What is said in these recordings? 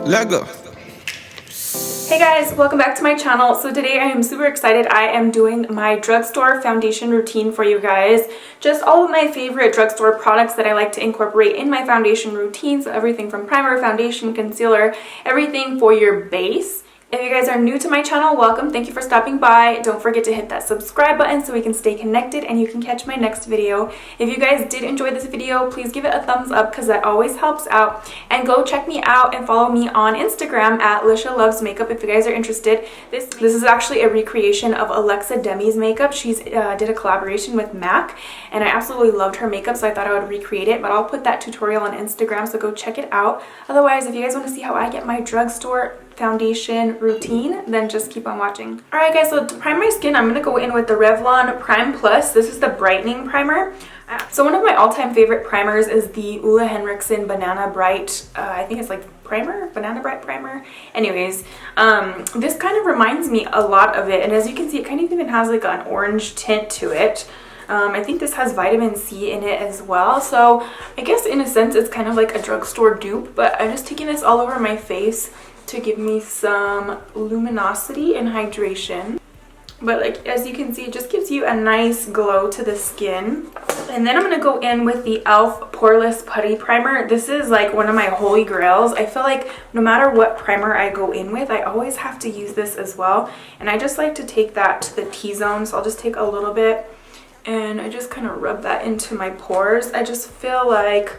Lego. Hey guys, welcome back to my channel. So today I am super excited. I am doing my drugstore foundation routine for you guys. Just all of my favorite drugstore products that I like to incorporate in my foundation routine. So everything from primer, foundation, concealer, everything for your base. If you guys are new to my channel, welcome. Thank you for stopping by. Don't forget to hit that subscribe button so we can stay connected and you can catch my next video. If you guys did enjoy this video, please give it a thumbs up because that always helps out. And go check me out and follow me on Instagram at Lisha Loves Makeup if you guys are interested. This is actually a recreation of Alexa Demi's makeup. She's did a collaboration with MAC and I absolutely loved her makeup, so I thought I would recreate it, but I'll put that tutorial on Instagram, so go check it out. Otherwise, if you guys want to see how I get my drugstore foundation routine, then just keep on watching. Alright guys, so to prime my skin, I'm going to go in with the Revlon Prime Plus. This is the Brightening Primer. So one of my all-time favorite primers is the Ole Henriksen Banana Bright, I think it's like primer? Banana Bright primer? Anyways, this kind of reminds me a lot of it, and as you can see, it kind of even has like an orange tint to it. I think this has vitamin C in it as well, so I guess in a sense it's kind of like a drugstore dupe, but I'm just taking this all over my face to give me some luminosity and hydration. But like as you can see, it just gives you a nice glow to the skin. And then I'm going to go in with the e.l.f. Poreless Putty Primer. This is like one of my holy grails. I feel like no matter what primer I go in with, I always have to use this as well. And I just like to take that to the T-zone, so I'll just take a little bit and I just kind of rub that into my pores. I just feel like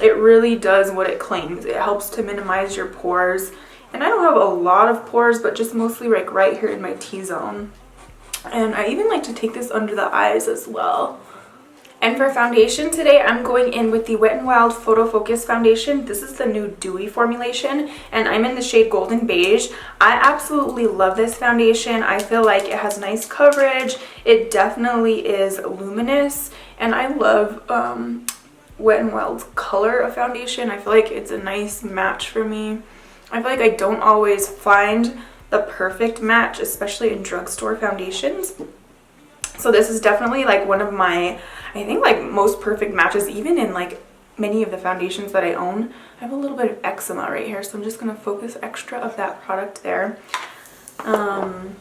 it really does what it claims. It helps to minimize your pores. And I don't have a lot of pores, but just mostly like right here in my T-zone. And I even like to take this under the eyes as well. And for foundation today, I'm going in with the Wet n Wild Photofocus foundation. This is the new Dewy formulation, and I'm in the shade Golden Beige. I absolutely love this foundation. I feel like it has nice coverage. It definitely is luminous, and I love Wet n Wild's color of foundation. I feel like it's a nice match for me. I feel like I don't always find the perfect match, especially in drugstore foundations. So this is definitely like one of my, I think like most perfect matches, even in like many of the foundations that I own. I have a little bit of eczema right here, so I'm just going to focus extra of that product there. And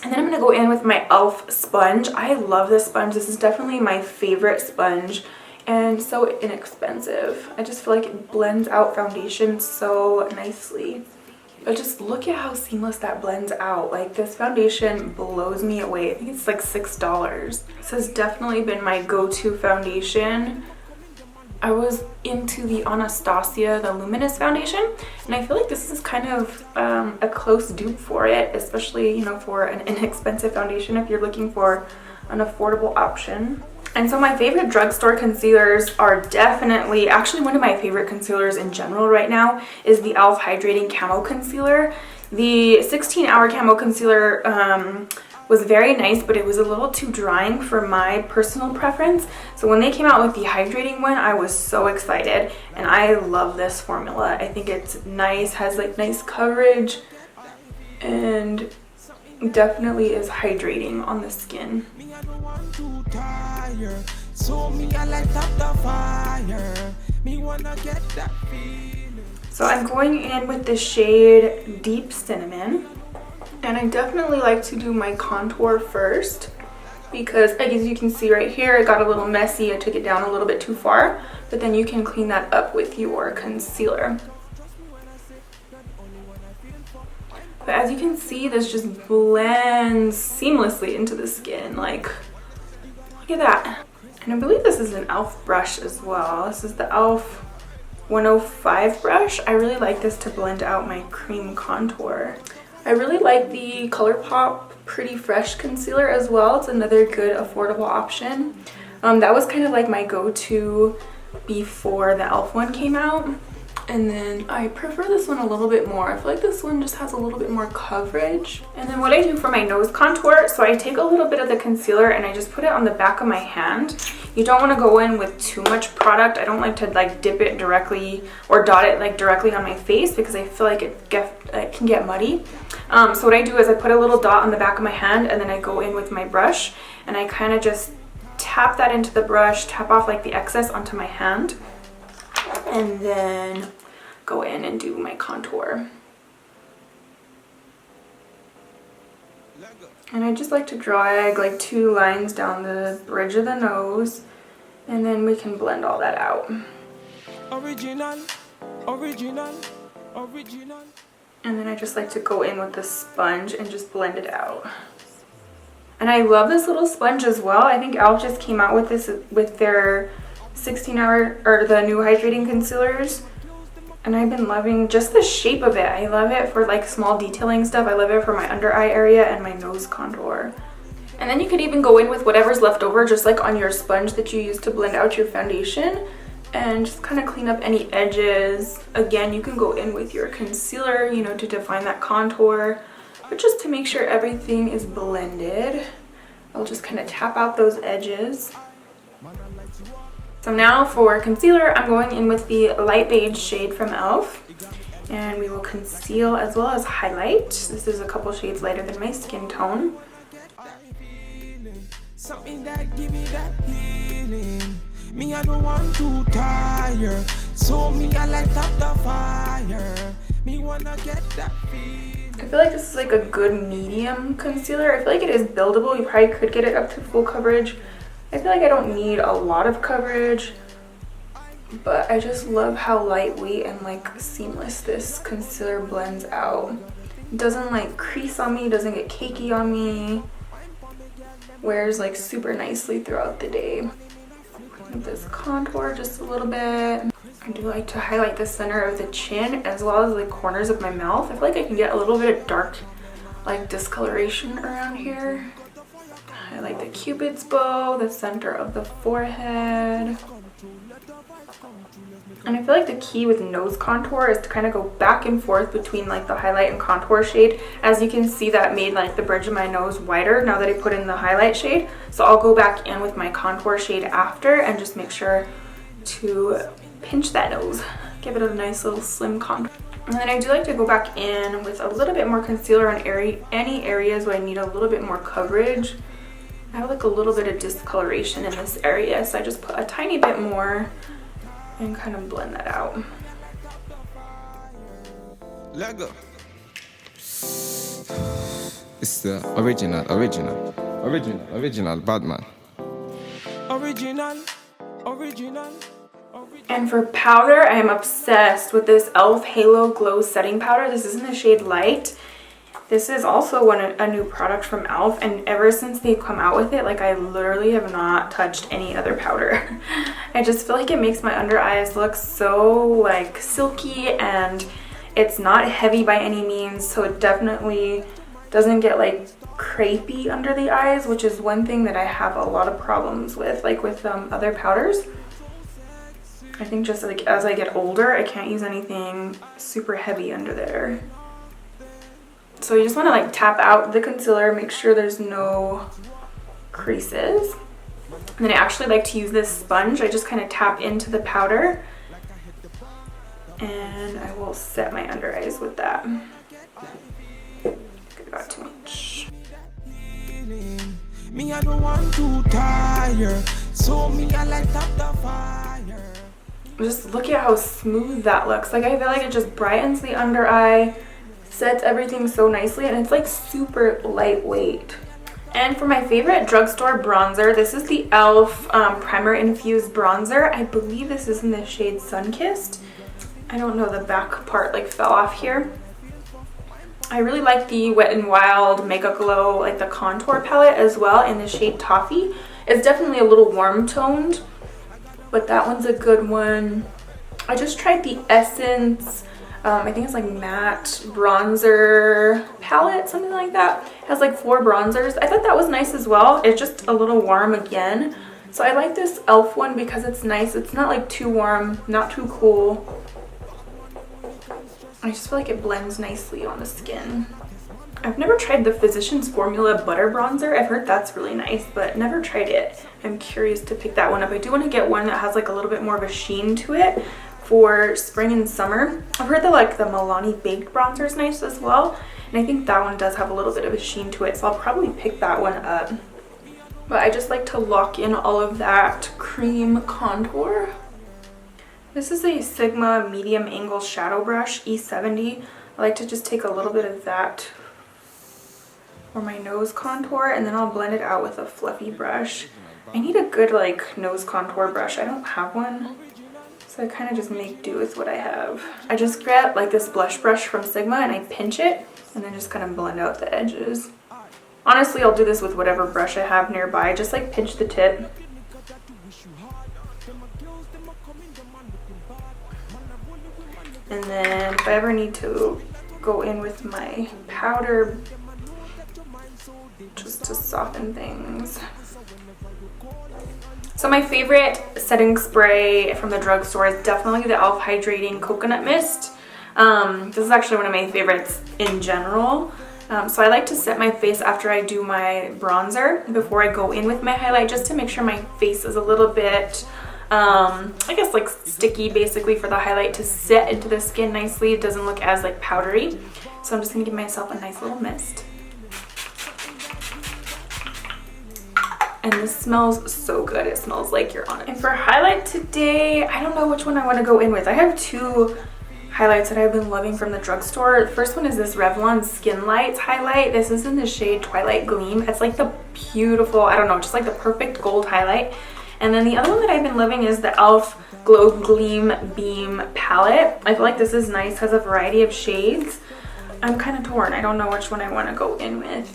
then I'm going to go in with my e.l.f. sponge. I love this sponge. This is definitely my favorite sponge. And so inexpensive. I just feel like it blends out foundation so nicely. But just look at how seamless that blends out. Like, this foundation blows me away. I think it's like $6. This has definitely been my go-to foundation. I was into the Anastasia, the Luminous foundation, and I feel like this is kind of a close dupe for it, especially, you know, for an inexpensive foundation if you're looking for an affordable option. And so my favorite drugstore concealers are definitely, actually one of my favorite concealers in general right now is the e.l.f. Hydrating Camo Concealer. The 16-hour Camo Concealer was very nice, but it was a little too drying for my personal preference. So when they came out with the hydrating one, I was so excited, and I love this formula. I think it's nice, has like nice coverage, and definitely is hydrating on the skin. So I'm going in with the shade Deep Cinnamon, and I definitely like to do my contour first because, as you can see right here, it got a little messy. I took it down a little bit too far, but then you can clean that up with your concealer. But as you can see, this just blends seamlessly into the skin. Like, look at that. And I believe this is an e.l.f. brush as well. This is the e.l.f. 105 brush. I really like this to blend out my cream contour. I really like the ColourPop Pretty Fresh concealer as well. It's another good affordable option. That was kind of like my go-to before the e.l.f. one came out. And then I prefer this one a little bit more. I feel like this one just has a little bit more coverage. And then what I do for my nose contour, so I take a little bit of the concealer and I just put it on the back of my hand. You don't want to go in with too much product. I don't like to like dip it directly or dot it like directly on my face because I feel like it can get muddy. So what I do is I put a little dot on the back of my hand and then I go in with my brush and I kind of just tap that into the brush, tap off like the excess onto my hand, and then go in and do my contour. And I just like to drag like 2 lines down the bridge of the nose, and then we can blend all that out. Original, original, original. And then I just like to go in with the sponge and just blend it out. And I love this little sponge as well. I think e.l.f. just came out with this with their 16-hour or the new hydrating concealers. And I've been loving just the shape of it. I love it for like small detailing stuff. I love it for my under eye area and my nose contour. And then you could even go in with whatever's left over, just like on your sponge that you use to blend out your foundation, and just kind of clean up any edges. Again, you can go in with your concealer, you know, to define that contour, but just to make sure everything is blended, I'll just kind of tap out those edges. So now for concealer, I'm going in with the light beige shade from e.l.f. and we will conceal as well as highlight. This is a couple shades lighter than my skin tone. Something that give me that feeling. Me, I don't want to tire. So me, I light up the fire. Me wanna get that feeling. I feel like this is like a good medium concealer. I feel like it is buildable. You probably could get it up to full coverage. I feel like I don't need a lot of coverage, but I just love how lightweight and like seamless this concealer blends out. It doesn't like crease on me, doesn't get cakey on me. Wears like super nicely throughout the day. With this contour just a little bit. I do like to highlight the center of the chin as well as the corners of my mouth. I feel like I can get a little bit of dark like discoloration around here. Highlight the cupid's bow, the center of the forehead. And I feel like the key with nose contour is to kind of go back and forth between like the highlight and contour shade. As you can see, that made like the bridge of my nose wider now that I put in the highlight shade. So I'll go back in with my contour shade after and just make sure to pinch that nose. Give it a nice little slim contour. And then I do like to go back in with a little bit more concealer on any areas where I need a little bit more coverage. I have like a little bit of discoloration in this area, so I just put a tiny bit more and kind of blend that out. Lego. It's the original Batman. Original. And for powder, I am obsessed with this e.l.f. Halo Glow Setting Powder. This is in the shade Light. This is also a new product from e.l.f. and ever since they've come out with it, like I literally have not touched any other powder. I just feel like it makes my under eyes look so like silky, and it's not heavy by any means, so it definitely doesn't get like crepey under the eyes, which is one thing that I have a lot of problems with, like with other powders. I think just like as I get older, I can't use anything super heavy under there. So you just want to like tap out the concealer, make sure there's no creases. And then I actually like to use this sponge. I just kind of tap into the powder and I will set my under eyes with that. I got too much. Me, I don't want to tire. So me, I light up the fire. Just look at how smooth that looks. Like I feel like it just brightens the under eye, sets everything so nicely, and it's like super lightweight. And for my favorite drugstore bronzer, this is the e.l.f. Primer Infused Bronzer. I believe this is in the shade Sunkissed. I don't know, the back part like fell off here. I really like the Wet n Wild Mega Glow, like the contour palette as well, in the shade Toffee. It's definitely a little warm toned, but that one's a good one. I just tried the Essence, I think it's like matte bronzer palette, something like that. It has like 4 bronzers. I thought that was nice as well. It's just a little warm again. So I like this e.l.f. one because it's nice. It's not like too warm, not too cool. I just feel like it blends nicely on the skin. I've never tried the Physicians Formula Butter Bronzer. I've heard that's really nice, but never tried it. I'm curious to pick that one up. I do want to get one that has like a little bit more of a sheen to it for spring and summer. I've heard that like the Milani Baked Bronzer is nice as well, and I think that one does have a little bit of a sheen to it, so I'll probably pick that one up. But I just like to lock in all of that cream contour. This is a Sigma medium angle shadow brush, E70. I like to just take a little bit of that for my nose contour, and then I'll blend it out with a fluffy brush. I need a good like nose contour brush. I don't have one, so I kind of just make do with what I have. I just grab like this blush brush from Sigma and I pinch it and then just kind of blend out the edges. Honestly, I'll do this with whatever brush I have nearby. Just like pinch the tip. And then if I ever need to go in with my powder just to soften things. So my favorite setting spray from the drugstore is definitely the e.l.f. Hydrating Coconut Mist. This is actually one of my favorites in general. So I like to set my face after I do my bronzer before I go in with my highlight, just to make sure my face is a little bit, I guess like sticky, basically, for the highlight to set into the skin nicely. It doesn't look as like powdery. So I'm just gonna give myself a nice little mist. And this smells so good. It smells like you're on it. And for highlight today, I don't know which one I want to go in with. I have two highlights that I've been loving from the drugstore. The first one is this Revlon Skin Lights highlight. This is in the shade Twilight Gleam. It's like the beautiful, I don't know, just like the perfect gold highlight. And then the other one that I've been loving is the e.l.f. Glow Gleam Beam palette. I feel like this is nice, has a variety of shades. I'm kind of torn. I don't know which one I want to go in with.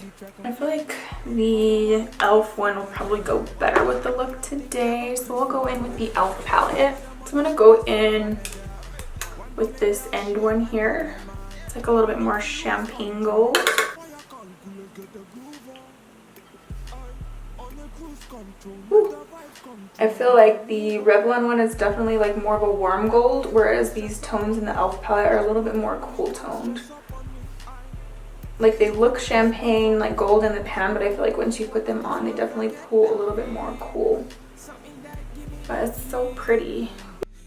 I feel like the e.l.f. one will probably go better with the look today. So we'll go in with the e.l.f. palette. So I'm going to go in with this end one here. It's like a little bit more champagne gold. Ooh. I feel like the Revlon one is definitely like more of a warm gold, whereas these tones in the e.l.f. palette are a little bit more cool toned. Like they look champagne, like gold in the pan, but I feel like once you put them on, they definitely pull a little bit more cool. But it's so pretty.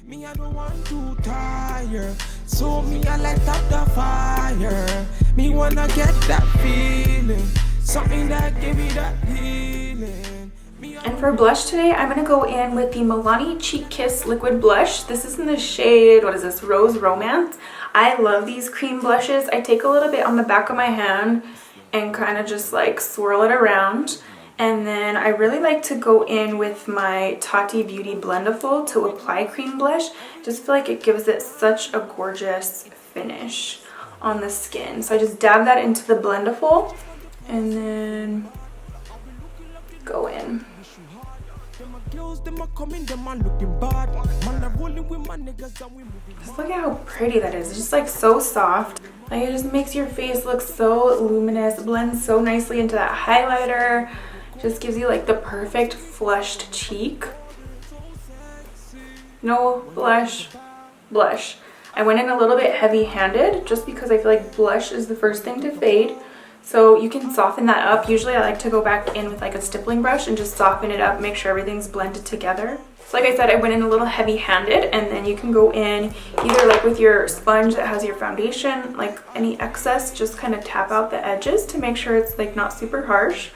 Me, I don't want to tire, so me, I light up the fire. Me wanna get that feeling, something that give me that healing. And for blush today, I'm gonna go in with the Milani Cheek Kiss Liquid Blush. This is in the shade, what is this, Rose Romance. I love these cream blushes. I take a little bit on the back of my hand and kind of just like swirl it around. And then I really like to go in with my Tati Beauty Blendiful to apply cream blush. Just feel like it gives it such a gorgeous finish on the skin. So I just dab that into the Blendiful and then go in. Just look at how pretty that is. It's just like so soft. Like it just makes your face look so luminous, blends so nicely into that highlighter. Just gives you like the perfect flushed cheek. No blush. I went in a little bit heavy-handed just because I feel like blush is the first thing to fade. So you can soften that up. Usually I like to go back in with like a stippling brush and just soften it up, make sure everything's blended together. So like I said, I went in a little heavy-handed, and then you can go in either like with your sponge that has your foundation, like any excess, just kind of tap out the edges to make sure it's like not super harsh.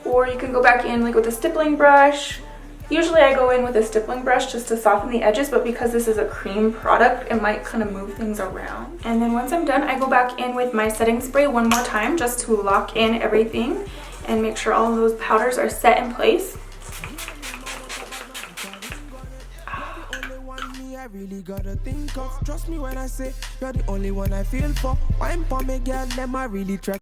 Or you can go back in like with a stippling brush. Usually I go in with a stippling brush just to soften the edges, but because this is a cream product, it might kind of move things around. And then once I'm done, I go back in with my setting spray one more time just to lock in everything and make sure all of those powders are set in place. I really gotta think of. Trust me when I say you're the only one I feel for. Wine for me, girl, them I really try.